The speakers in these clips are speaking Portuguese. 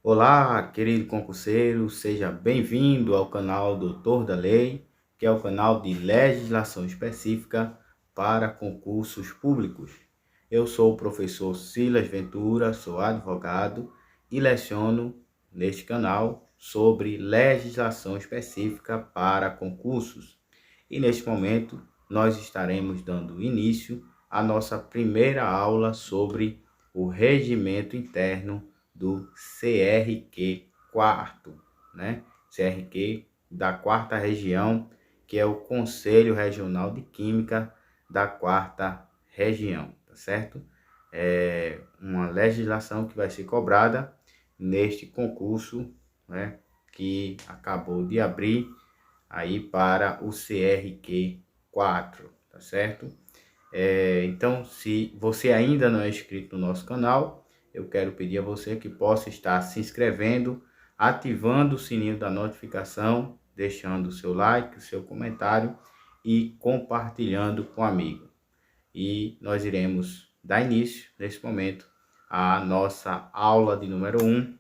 Olá, querido concurseiro, seja bem-vindo ao canal Doutor da Lei, que é o canal de legislação específica para concursos públicos. Eu sou o professor Silas Ventura, sou advogado e leciono neste canal sobre legislação específica para concursos. E neste momento nós estaremos dando início à nossa primeira aula sobre o regimento interno do CRQ 4, né? CRQ da quarta região, que é o Conselho Regional de Química da quarta região, tá certo? É uma legislação que vai ser cobrada neste concurso, né, que acabou de abrir aí para o CRQ 4, tá certo? Então, se você ainda não é inscrito no nosso canal, eu quero pedir a você que possa estar se inscrevendo, ativando o sininho da notificação, deixando o seu like, o seu comentário e compartilhando com o amigo. E nós iremos dar início, nesse momento, à nossa aula de número 1,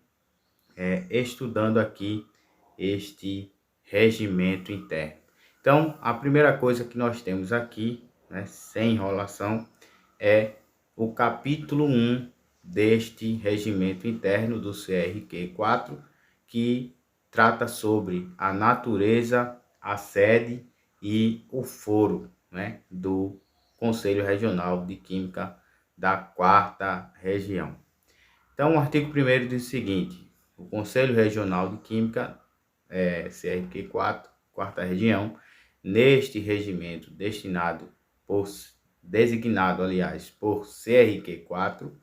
estudando aqui este regimento interno. Então, a primeira coisa que nós temos aqui, né, sem enrolação, é o capítulo 1 deste regimento interno do CRQ 4, que trata sobre a natureza, a sede e o foro, né, do Conselho Regional de Química da quarta região. Então, o artigo 1º diz o seguinte: o Conselho Regional de Química, CRQ 4, quarta região, neste regimento designado, por CRQ 4,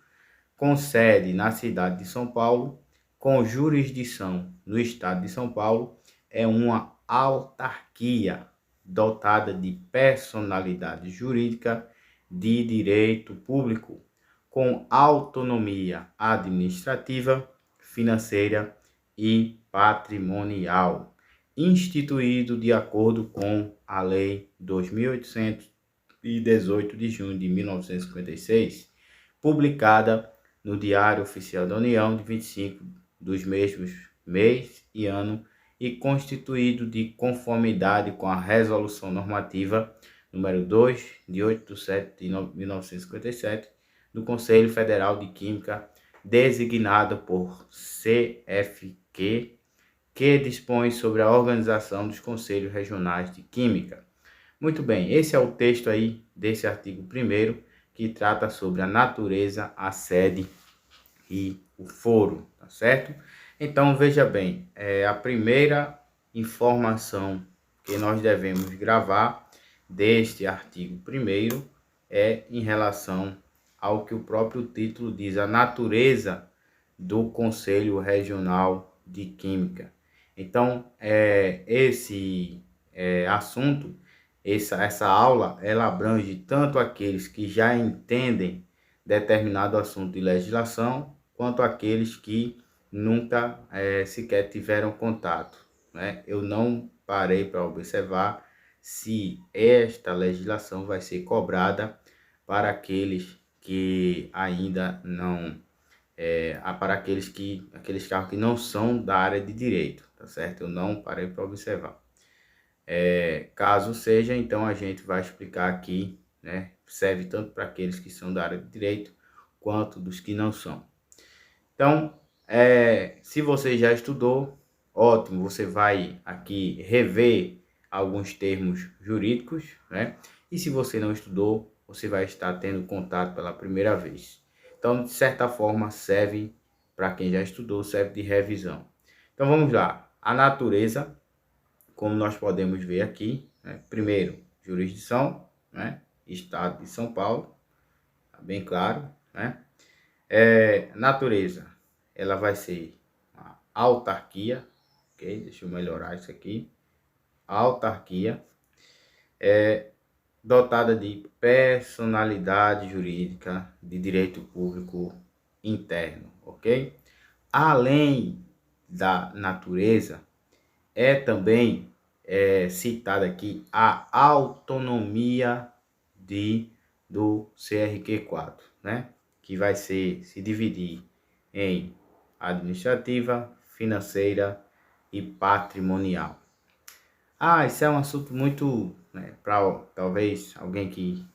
com sede na cidade de São Paulo, com jurisdição no estado de São Paulo, é uma autarquia dotada de personalidade jurídica de direito público, com autonomia administrativa, financeira e patrimonial, instituído de acordo com a Lei 2818 de junho de 1956, publicada no Diário Oficial da União de 25 dos mesmos mês e ano, e constituído de conformidade com a Resolução Normativa número 2, de 8 de 7 de 1957, do Conselho Federal de Química, designado por CFQ, que dispõe sobre a organização dos Conselhos Regionais de Química. Muito bem, esse é o texto aí desse artigo 1º, que trata sobre a natureza, a sede e o foro, tá certo? Então, veja bem, a primeira informação que nós devemos gravar deste artigo 1º é em relação ao que o próprio título diz, a natureza do Conselho Regional de Química. Então, esse assunto, essa aula, ela abrange tanto aqueles que já entendem determinado assunto de legislação, quanto aqueles que nunca sequer tiveram contato, né? Eu não parei para observar se esta legislação vai ser cobrada para aqueles que ainda não, para aqueles carros que não são da área de direito, tá certo? Eu não parei para observar. Caso seja, então a gente vai explicar aqui, né? Serve tanto para aqueles que são da área de direito, quanto dos que não são. Então, se você já estudou, ótimo, você vai aqui rever alguns termos jurídicos, né? E se você não estudou, você vai estar tendo contato pela primeira vez. Então, de certa forma, serve para quem já estudou, serve de revisão. Então, vamos lá. A natureza, como nós podemos ver aqui, né? Primeiro, jurisdição, né? Estado de São Paulo, tá bem claro, né? Natureza, ela vai ser uma autarquia, ok? Deixa eu melhorar isso aqui. A autarquia é dotada de personalidade jurídica de direito público interno, ok? Além da natureza, também citada aqui a autonomia do CRQ4, né? Que vai se dividir em administrativa, financeira e patrimonial. Isso é um assunto muito, né, para talvez alguém que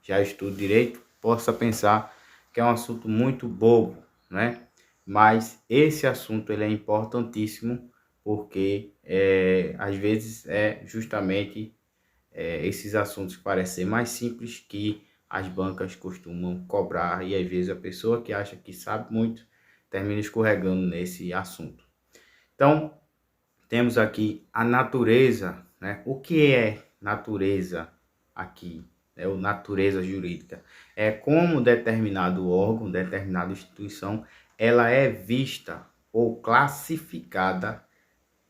já estuda direito possa pensar que é um assunto muito bobo, né? Mas esse assunto ele é importantíssimo porque às vezes é justamente esses assuntos que parecem mais simples que as bancas costumam cobrar e às vezes a pessoa que acha que sabe muito termina escorregando nesse assunto. Então, temos aqui a natureza, né? O que é natureza aqui? É o natureza jurídica. É como determinado órgão, determinada instituição, ela é vista ou classificada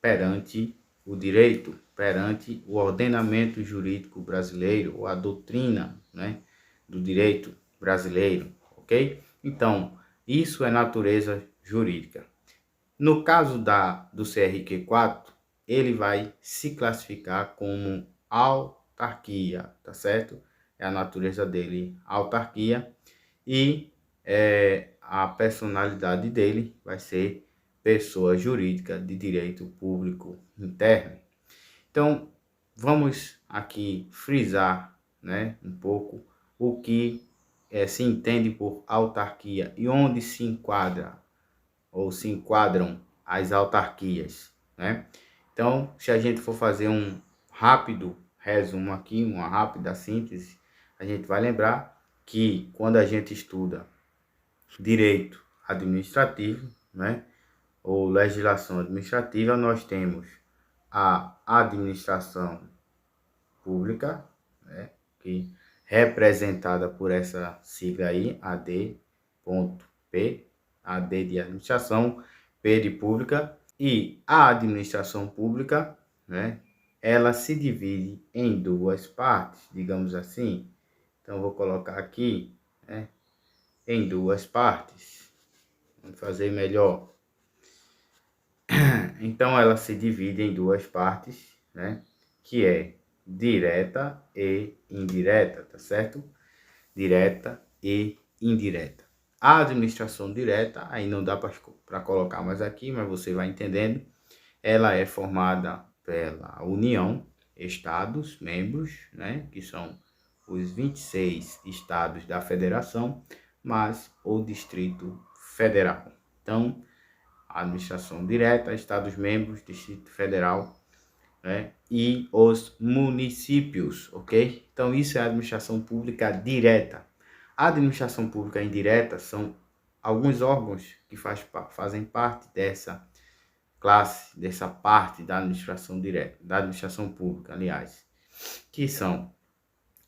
perante o direito, perante o ordenamento jurídico brasileiro, ou a doutrina, né, do direito brasileiro, ok? Então, isso é natureza jurídica. No caso do CRQ4, ele vai se classificar como autarquia, tá certo? É a natureza dele, autarquia, e a personalidade dele vai ser pessoa jurídica de direito público interno. Então, vamos aqui frisar, né, um pouco o que se entende por autarquia e onde se enquadra ou se enquadram as autarquias, né? Então, se a gente for fazer um rápido resumo aqui, uma rápida síntese, a gente vai lembrar que quando a gente estuda direito administrativo, né, ou legislação administrativa, nós temos a administração pública, né, que representada por essa sigla aí, AD.P, AD de administração, P de pública, e a administração pública, né, ela se divide em duas partes, digamos assim. Então, vou colocar aqui, né, em duas partes. Vamos fazer melhor. Então, ela se divide em duas partes, né, que é direta e indireta, tá certo? Direta e indireta. A administração direta, aí não dá para colocar mais aqui, mas você vai entendendo. Ela é formada pela União, Estados, membros, né, que são os 26 estados da federação, mas o Distrito Federal. Então, a administração direta, Estados membros, Distrito Federal, né, e os municípios, ok? Então, isso é a administração pública direta. A administração pública indireta são alguns órgãos que fazem parte dessa classe, dessa parte da administração direta, da administração pública, aliás, que são,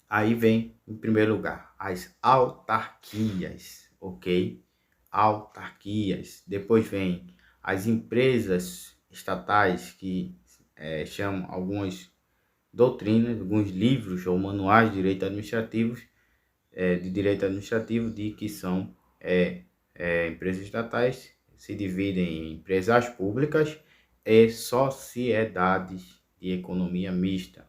aí vem, em primeiro lugar, as autarquias, ok? Autarquias. Depois vem as empresas estatais, que chamam algumas doutrinas, alguns livros ou manuais de direito administrativo, de que são empresas estatais, se dividem em empresas públicas e sociedades de economia mista,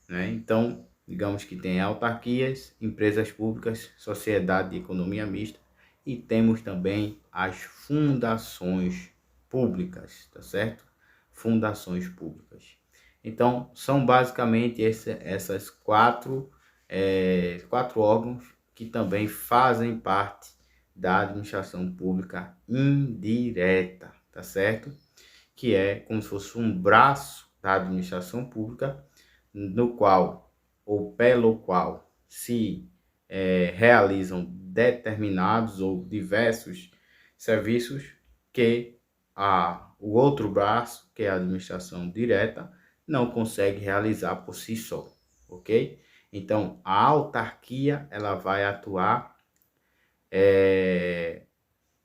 né? Então, digamos que tem autarquias, empresas públicas, sociedade de economia mista, e temos também as fundações públicas, tá certo? Fundações públicas. Então, são basicamente essas quatro órgãos que também fazem parte da administração pública indireta, tá certo? Que é como se fosse um braço da administração pública, no qual ou pelo qual se realizam determinados ou diversos serviços que o outro braço, que é a administração direta, não consegue realizar por si só, ok? Então, a autarquia, ela vai atuar,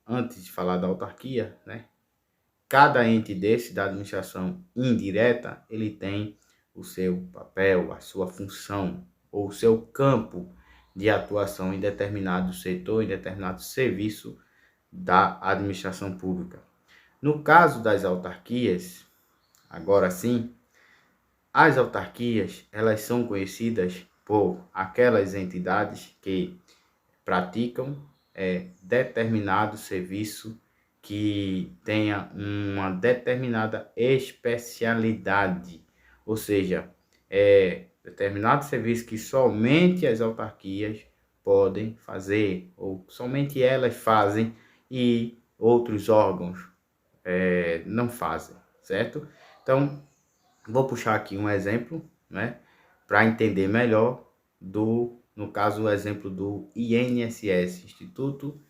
antes de falar da autarquia, né? Cada ente desse da administração indireta, ele tem o seu papel, a sua função, ou o seu campo de atuação em determinado setor, em determinado serviço da administração pública. No caso das autarquias, agora sim, as autarquias, elas são conhecidas por aquelas entidades que praticam determinado serviço que tenha uma determinada especialidade, ou seja, determinado serviço que somente as autarquias podem fazer, ou somente elas fazem e outros órgãos não fazem, certo? Então, vou puxar aqui um exemplo, né, para entender melhor no caso, o exemplo do INSS, Instituto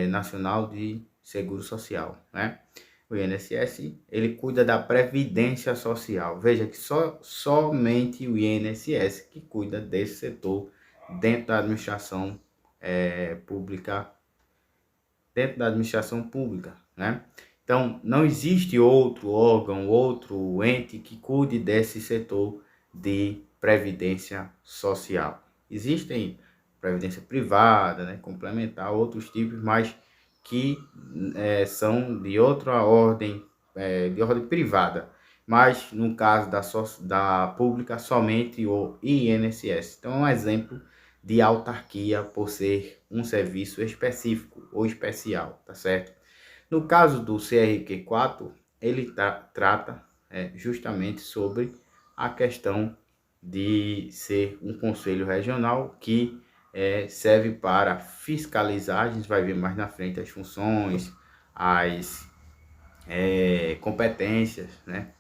Nacional de Seguro Social, né? O INSS, ele cuida da previdência social. Veja que somente o INSS que cuida desse setor dentro da administração pública, né? Então, não existe outro órgão, outro ente que cuide desse setor de previdência social. Existem previdência privada, né, complementar, outros tipos, mas que são de outra ordem, de ordem privada. Mas, no caso da pública, somente o INSS. Então, é um exemplo de autarquia por ser um serviço específico ou especial, tá certo? No caso do CRQ4, ele trata justamente sobre a questão de ser um conselho regional que serve para fiscalizar, a gente vai ver mais na frente as funções, as competências, né?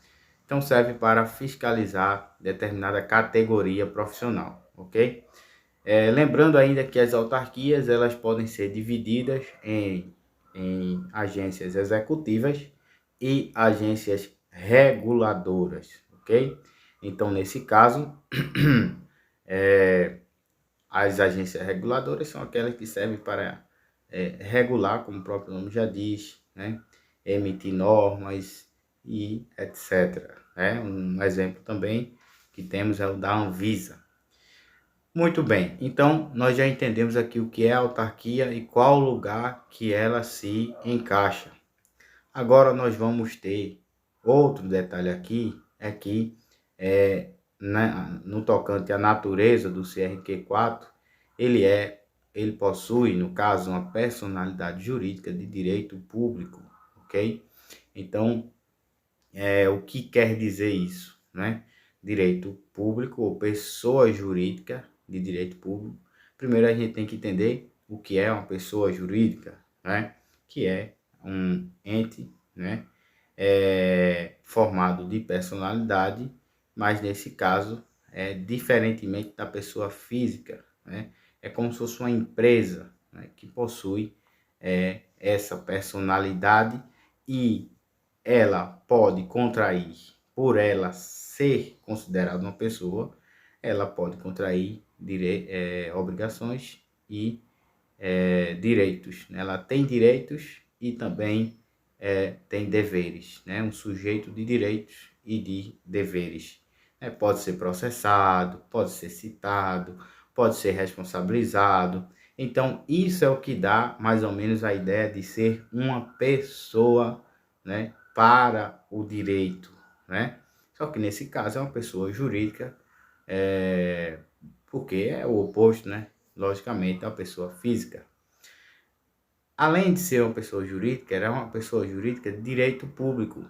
Então serve para fiscalizar determinada categoria profissional, ok? Lembrando ainda que as autarquias elas podem ser divididas em agências executivas e agências reguladoras, ok? Então, nesse caso, as agências reguladoras são aquelas que servem para regular, como o próprio nome já diz, né? Emitir normas e etc. Um exemplo também que temos é o da Anvisa. Muito bem, então nós já entendemos aqui o que é autarquia e qual lugar que ela se encaixa. Agora nós vamos ter outro detalhe aqui, é que no tocante à natureza do CRQ4, ele possui, no caso, uma personalidade jurídica de direito público, ok? Então, o que quer dizer isso, né? Direito público ou pessoa jurídica de direito público. Primeiro a gente tem que entender o que é uma pessoa jurídica, né? Que é um ente, né? Formado de personalidade, mas nesse caso diferentemente da pessoa física, né? É como se fosse uma empresa, né? Que possui essa personalidade e ela pode contrair, por ela ser considerada uma pessoa, ela pode contrair obrigações e direitos, né? Ela tem direitos e também tem deveres, né? Um sujeito de direitos e de deveres. Pode ser processado, pode ser citado, pode ser responsabilizado. Então, isso é o que dá mais ou menos a ideia de ser uma pessoa, né, para o direito, né? Só que nesse caso é uma pessoa jurídica, porque é o oposto, né? Logicamente, é uma pessoa física. Além de ser uma pessoa jurídica, ela é uma pessoa jurídica de direito público,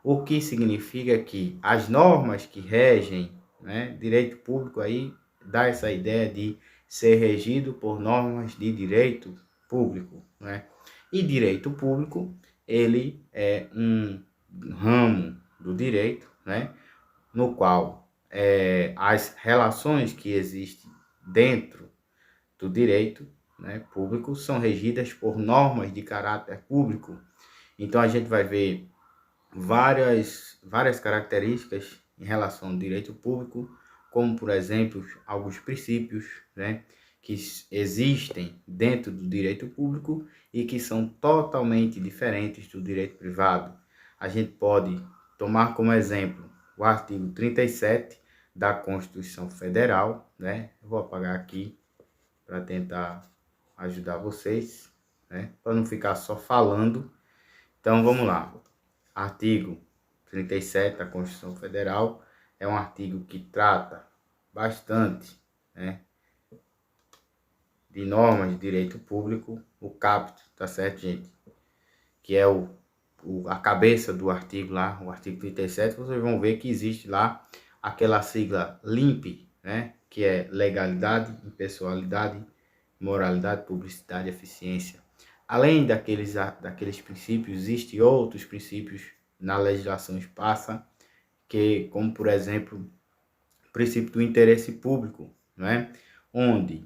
o que significa que as normas que regem, né, direito público aí dá essa ideia de ser regido por normas de direito público, né? E direito público, ele é um ramo do direito, né, no qual as relações que existem dentro do direito, né, público são regidas por normas de caráter público. Então a gente vai ver várias características em relação ao direito público, como por exemplo alguns princípios, né, que existem dentro do direito público e que são totalmente diferentes do direito privado. A gente pode tomar como exemplo o artigo 37 da Constituição Federal, né? Eu vou apagar aqui para tentar ajudar vocês, né? Para não ficar só falando. Então vamos lá. Artigo 37 da Constituição Federal é um artigo que trata bastante, né, de normas de direito público, o caput, tá certo, gente? que é a cabeça do artigo lá, o artigo 37, vocês vão ver que existe lá aquela sigla LIMP, né? Que é legalidade, impessoalidade, moralidade, publicidade e eficiência. Além daqueles princípios, existem outros princípios na legislação esparsa, que, como por exemplo, o princípio do interesse público, né? Onde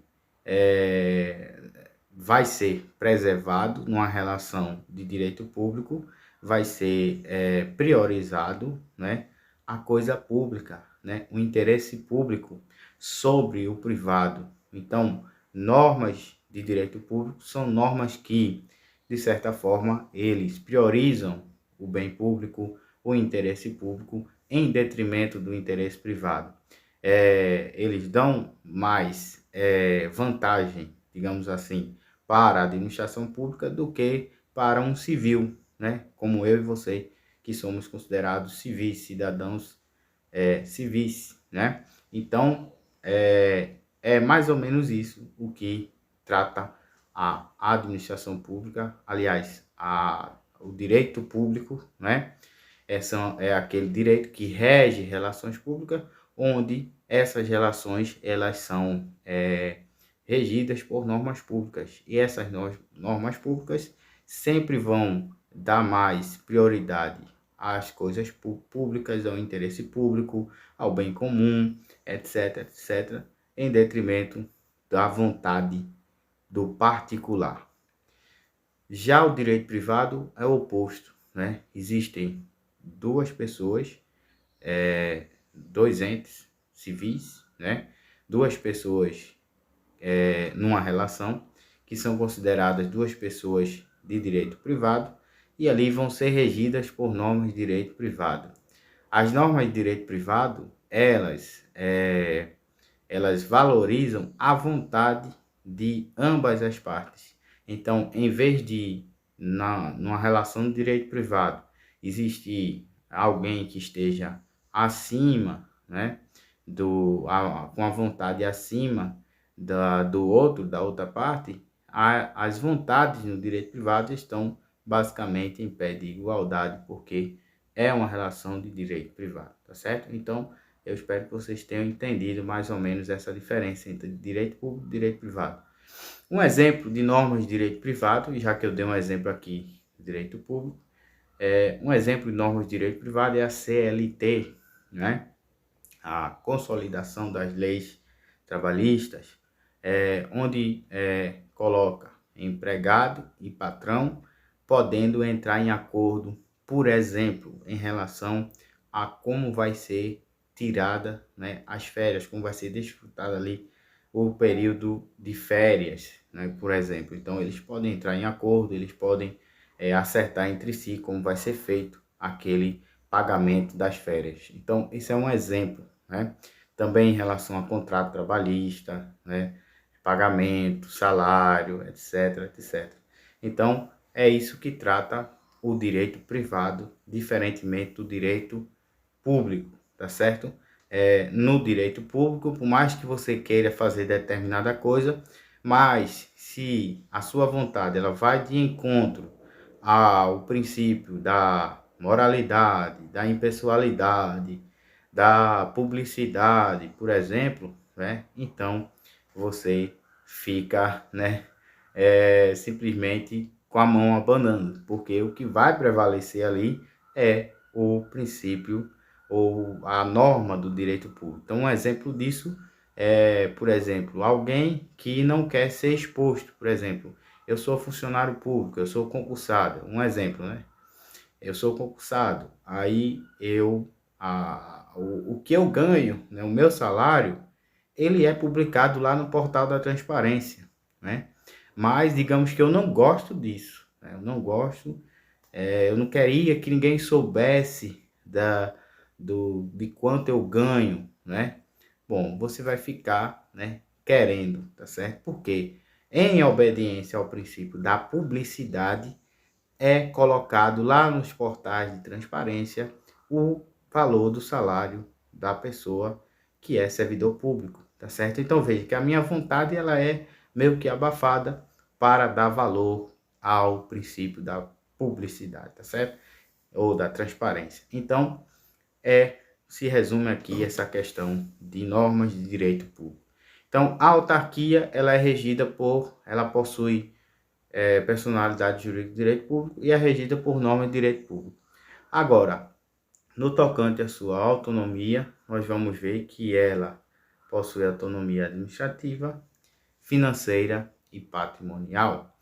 vai ser preservado numa relação de direito público, vai ser priorizado, né, a coisa pública, né, o interesse público sobre o privado. Então, normas de direito público são normas que, de certa forma, eles priorizam o bem público, o interesse público, em detrimento do interesse privado. Eles dão mais vantagem, digamos assim, para a administração pública do que para um civil, né? Como eu e você, que somos considerados civis, cidadãos civis, né? Então, é mais ou menos isso o que trata a administração pública, aliás, o direito público, né? É aquele direito que rege relações públicas, onde essas relações elas são regidas por normas públicas. E essas normas públicas sempre vão dar mais prioridade às coisas públicas, ao interesse público, ao bem comum, etc, etc, em detrimento da vontade do particular. Já o direito privado é o oposto, né? Existem duas pessoas, dois entes civis, né? Duas pessoas numa relação, que são consideradas duas pessoas de direito privado, e ali vão ser regidas por normas de direito privado. As normas de direito privado, elas valorizam a vontade de ambas as partes. Então, em vez de, numa relação de direito privado, existir alguém que esteja acima, né, com a vontade acima do outro, da outra parte, as vontades no direito privado estão basicamente em pé de igualdade, porque é uma relação de direito privado, tá certo? Então, eu espero que vocês tenham entendido mais ou menos essa diferença entre direito público e direito privado. Um exemplo de normas de direito privado, e já que eu dei um exemplo aqui de direito público, um exemplo de normas de direito privado é a CLT, né? A Consolidação das Leis Trabalhistas, onde coloca empregado e patrão podendo entrar em acordo, por exemplo, em relação a como vai ser tirada, né, as férias, como vai ser desfrutado ali o período de férias, né, por exemplo. Então, eles podem entrar em acordo, eles podem acertar entre si como vai ser feito aquele pagamento das férias. Então, isso é um exemplo, né? Também em relação a contrato trabalhista, né, pagamento, salário, etc, etc. Então, é isso que trata o direito privado, diferentemente do direito público, tá certo? No direito público, por mais que você queira fazer determinada coisa, mas se a sua vontade ela vai de encontro ao princípio da moralidade, da impessoalidade, da publicidade, por exemplo, né? Então você fica, né, simplesmente com a mão abanando, porque o que vai prevalecer ali é o princípio ou a norma do direito público. Então, um exemplo disso é, por exemplo, alguém que não quer ser exposto, por exemplo, eu sou funcionário público, eu sou concursado, um exemplo, né? Eu sou concursado, aí o que eu ganho, né, o meu salário, ele é publicado lá no portal da transparência, né? Mas digamos que eu não gosto disso, né? Eu não gosto, eu não queria que ninguém soubesse de quanto eu ganho, né? Bom, você vai ficar, né, querendo, tá certo? Porque em obediência ao princípio da publicidade, é colocado lá nos portais de transparência o valor do salário da pessoa que é servidor público, tá certo? Então veja que a minha vontade ela é meio que abafada para dar valor ao princípio da publicidade, tá certo? Ou da transparência. Então, se resume aqui essa questão de normas de direito público. Então, a autarquia, ela é regida ela possui personalidade jurídica de direito público e é regida por normas de direito público. Agora, no tocante à sua autonomia, nós vamos ver que ela possui autonomia administrativa, financeira e patrimonial.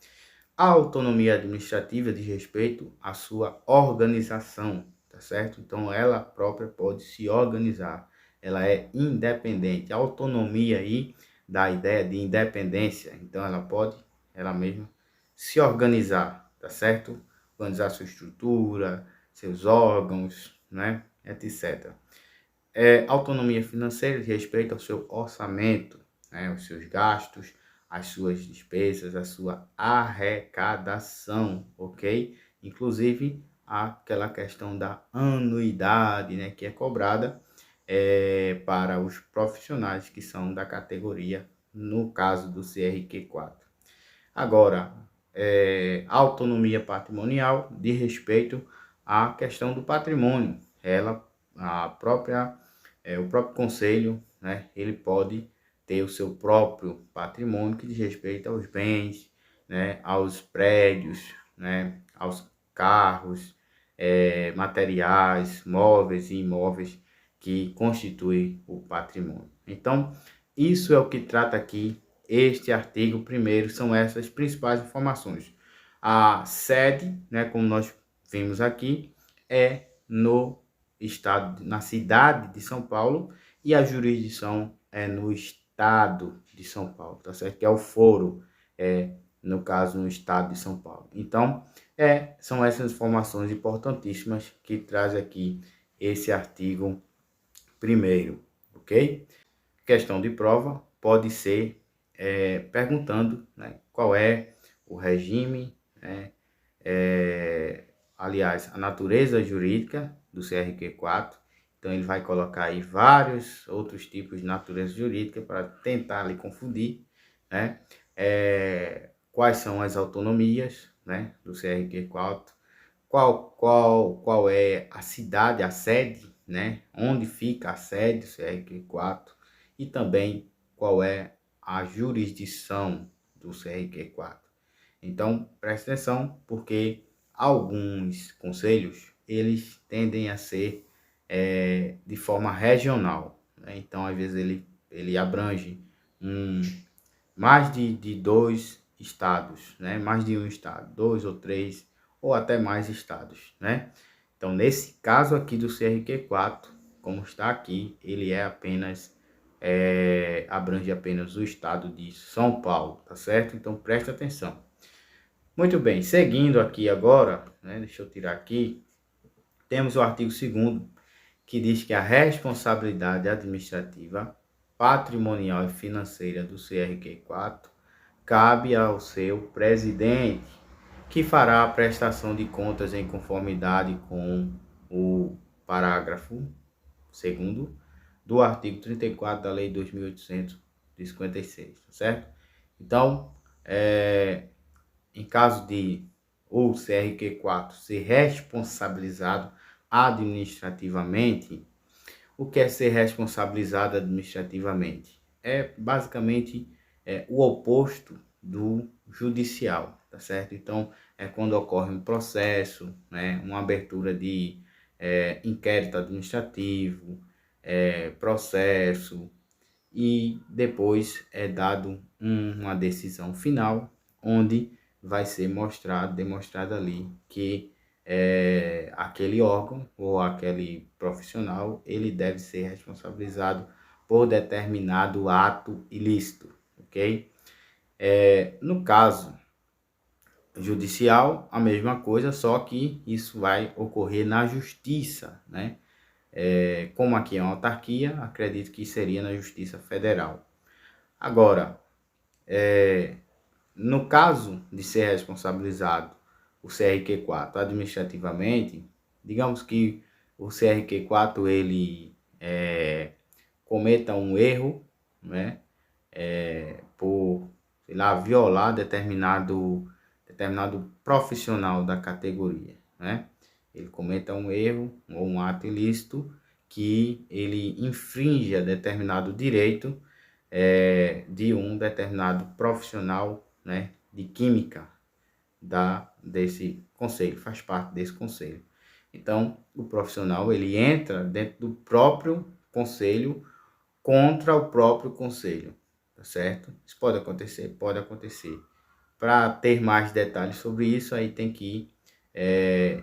A autonomia administrativa diz respeito à sua organização, tá certo? Então, ela própria pode se organizar, ela é independente. A autonomia aí dá ideia de independência, então ela pode, ela mesma, se organizar, tá certo? Organizar sua estrutura, seus órgãos, né, etc. Autonomia financeira diz respeito ao seu orçamento, né, os seus gastos, as suas despesas, a sua arrecadação, ok? Inclusive aquela questão da anuidade, né, que é cobrada para os profissionais que são da categoria, no caso do CRQ4. Agora, autonomia patrimonial diz respeito à questão do patrimônio. O próprio conselho, né, ele pode ter o seu próprio patrimônio que diz respeito aos bens, né, aos prédios, né, aos carros, materiais, móveis e imóveis que constituem o patrimônio. Então, isso é o que trata aqui este artigo. Primeiro, são essas principais informações. A sede, né, como nós vimos aqui, é no estado, na cidade de São Paulo, e a jurisdição é no estado de São Paulo, tá certo? Que é o foro, no caso, no estado de São Paulo. Então, são essas informações importantíssimas que traz aqui esse artigo primeiro, ok? Questão de prova pode ser perguntando, né, qual é o regime, né, aliás, a natureza jurídica do CRQ4. Então, ele vai colocar aí vários outros tipos de natureza jurídica para tentar lhe confundir, né? Quais são as autonomias, né, do CRQ4, qual é a cidade, a sede, né, onde fica a sede do CRQ4, e também qual é a jurisdição do CRQ4. Então, preste atenção, porque alguns conselhos, eles tendem a ser de forma regional, né? Então, às vezes, ele abrange mais de dois estados, né? Mais de um estado, 2 ou 3, ou até mais estados, né? Então, nesse caso aqui do CRQ4, como está aqui, ele abrange apenas o estado de São Paulo, tá certo? Então, preste atenção. Muito bem, seguindo aqui agora, né, deixa eu tirar aqui, temos o artigo 2º, que diz que a responsabilidade administrativa, patrimonial e financeira do CRQ4 cabe ao seu presidente, que fará a prestação de contas em conformidade com o parágrafo 2º do artigo 34 da Lei 2.856, certo? Então, em caso de o CRQ4 ser responsabilizado administrativamente, o que é ser responsabilizado administrativamente? É basicamente o oposto do judicial, tá certo? Então, é quando ocorre um processo, né, uma abertura de inquérito administrativo, processo, e depois é dado uma decisão final, onde vai ser demonstrado ali que aquele órgão ou aquele profissional, ele deve ser responsabilizado por determinado ato ilícito, ok? No caso judicial, a mesma coisa, só que isso vai ocorrer na justiça, né? Como aqui é uma autarquia, acredito que seria na Justiça Federal. Agora, no caso de ser responsabilizado o CRQ4 administrativamente, digamos que o CRQ4 ele cometa um erro, né, por, sei lá, violar determinada determinado profissional da categoria, né? Ele cometa um erro ou um ato ilícito que ele infringe a determinado direito de um determinado profissional, né, de química desse conselho, faz parte desse conselho. Então, o profissional ele entra dentro do próprio conselho contra o próprio conselho, tá certo? Isso pode acontecer, pode acontecer. Para ter mais detalhes sobre isso, aí tem que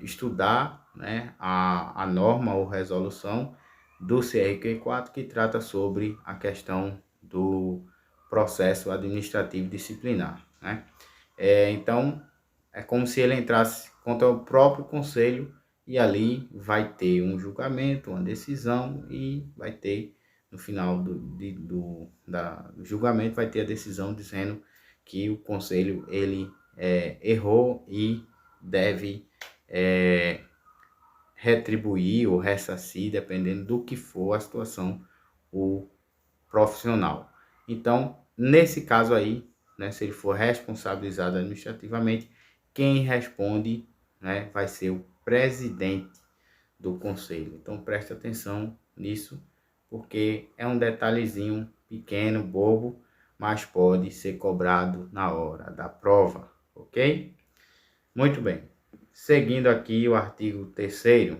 estudar, né, a norma ou resolução do CRQ4 que trata sobre a questão do processo administrativo disciplinar, né? Então, é como se ele entrasse contra o próprio conselho e ali vai ter um julgamento, uma decisão e vai ter, no final do julgamento, vai ter a decisão dizendo que o conselho ele errou e deve retribuir ou ressarcir, dependendo do que for a situação, o profissional. Então, nesse caso aí, né, se ele for responsabilizado administrativamente, quem responde, né, vai ser o presidente do conselho. Então, preste atenção nisso, porque é um detalhezinho pequeno, bobo, mas pode ser cobrado na hora da prova, ok? Muito bem. Seguindo aqui o artigo 3º,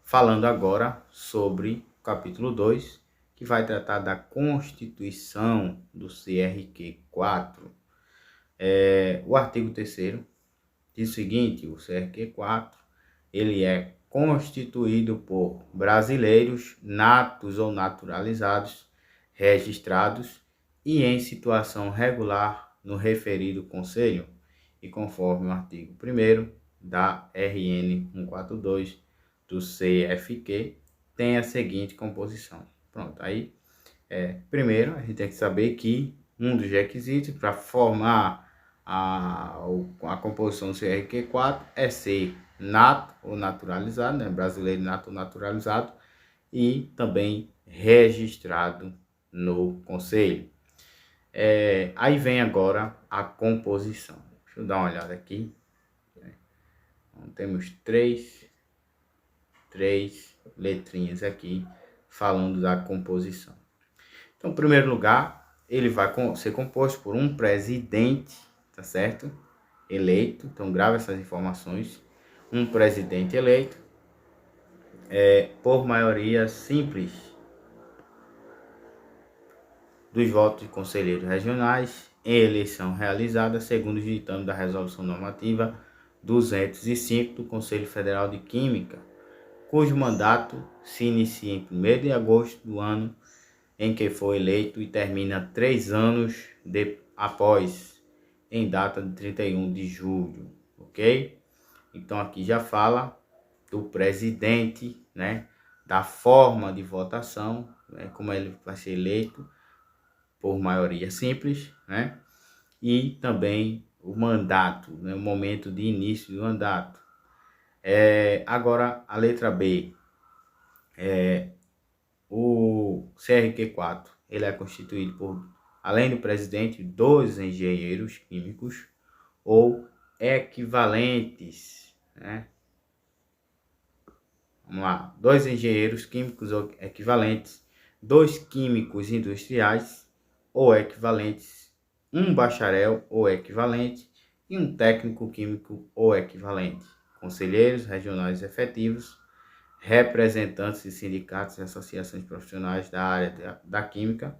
falando agora sobre o capítulo 2, que vai tratar da constituição do CRQ4. O artigo 3º diz o seguinte: o CRQ4 ele é constituído por brasileiros natos ou naturalizados, registrados e em situação regular no referido conselho, e conforme o artigo 1º da RN 142 do CFQ, tem a seguinte composição. Pronto, aí, primeiro a gente tem que saber que um dos requisitos para formar a composição do CRQ4 é ser nato ou naturalizado, né? Brasileiro nato ou naturalizado, e também registrado no conselho. Aí vem agora a composição. Deixa eu dar uma olhada aqui. Então, temos três letrinhas aqui falando da composição. Então, em primeiro lugar, ele vai ser composto por um presidente, tá certo? Eleito. Então, grava essas informações. Um presidente eleito por maioria simples dos votos de conselheiros regionais em eleição realizada segundo os ditames da Resolução Normativa 205 do Conselho Federal de Química, cujo mandato se inicia em 1º de agosto do ano em que foi eleito e termina 3 anos após, em data de 31 de julho, ok? Então aqui já fala do presidente, né? Da forma de votação, né? Como ele vai ser eleito por maioria simples, né? E também o mandato, né? O momento de início do mandato. Agora a letra B, o CRQ4, ele é constituído por, além do presidente, 2 engenheiros químicos ou equivalentes, né? Vamos lá, 2 engenheiros químicos ou equivalentes, 2 químicos industriais ou equivalentes, um bacharel ou equivalente e um técnico químico ou equivalente, conselheiros regionais efetivos, representantes de sindicatos e associações profissionais da área da química,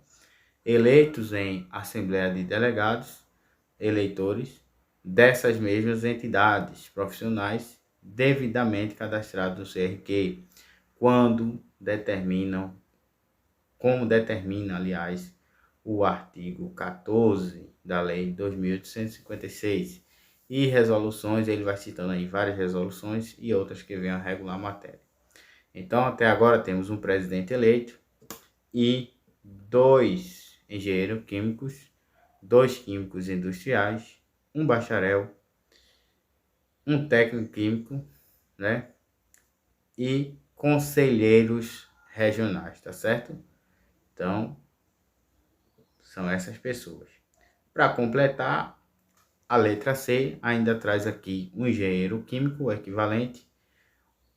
eleitos em Assembleia de Delegados, eleitores dessas mesmas entidades profissionais devidamente cadastrados no CRQ, como determina, aliás, o artigo 14 da Lei 2.856, e resoluções, ele vai citando aí várias resoluções e outras que venham a regular a matéria. Então, até agora temos um presidente eleito e 2 engenheiros químicos, 2 químicos industriais, um bacharel, um técnico químico, né? E conselheiros regionais, tá certo? Então, são essas pessoas. Para completar, a letra C ainda traz aqui um engenheiro químico, o equivalente,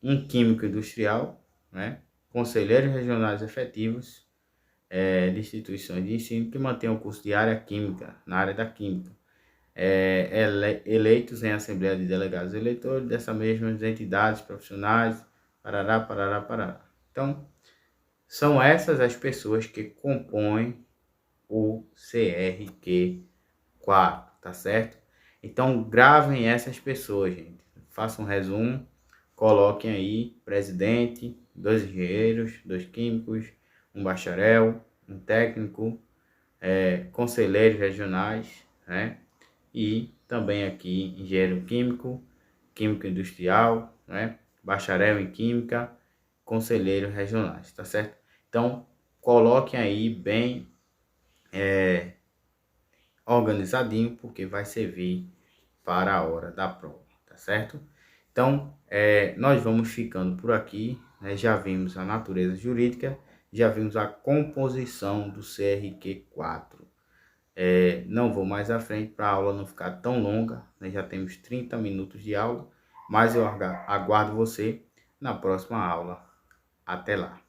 um químico industrial, né? Conselheiros regionais efetivos de instituições de ensino que mantêm o curso de área química, na área da química, eleitos em Assembleia de Delegados Eleitores dessas mesmas entidades profissionais, parará, parará, parará. Então, são essas as pessoas que compõem o CRQ4, tá certo? Então, gravem essas pessoas, gente. Façam um resumo, coloquem aí presidente, 2 engenheiros, 2 químicos, um bacharel, um técnico, conselheiros regionais, né? E também aqui engenheiro químico, químico industrial, né? Bacharel em química, conselheiros regionais, tá certo? Então, coloquem aí bem organizadinho, porque vai servir para a hora da prova, tá certo? Então, nós vamos ficando por aqui, né? Já vimos a natureza jurídica, já vimos a composição do CRQ4. Não vou mais à frente para a aula não ficar tão longa, né? Já temos 30 minutos de aula, mas eu aguardo você na próxima aula. Até lá!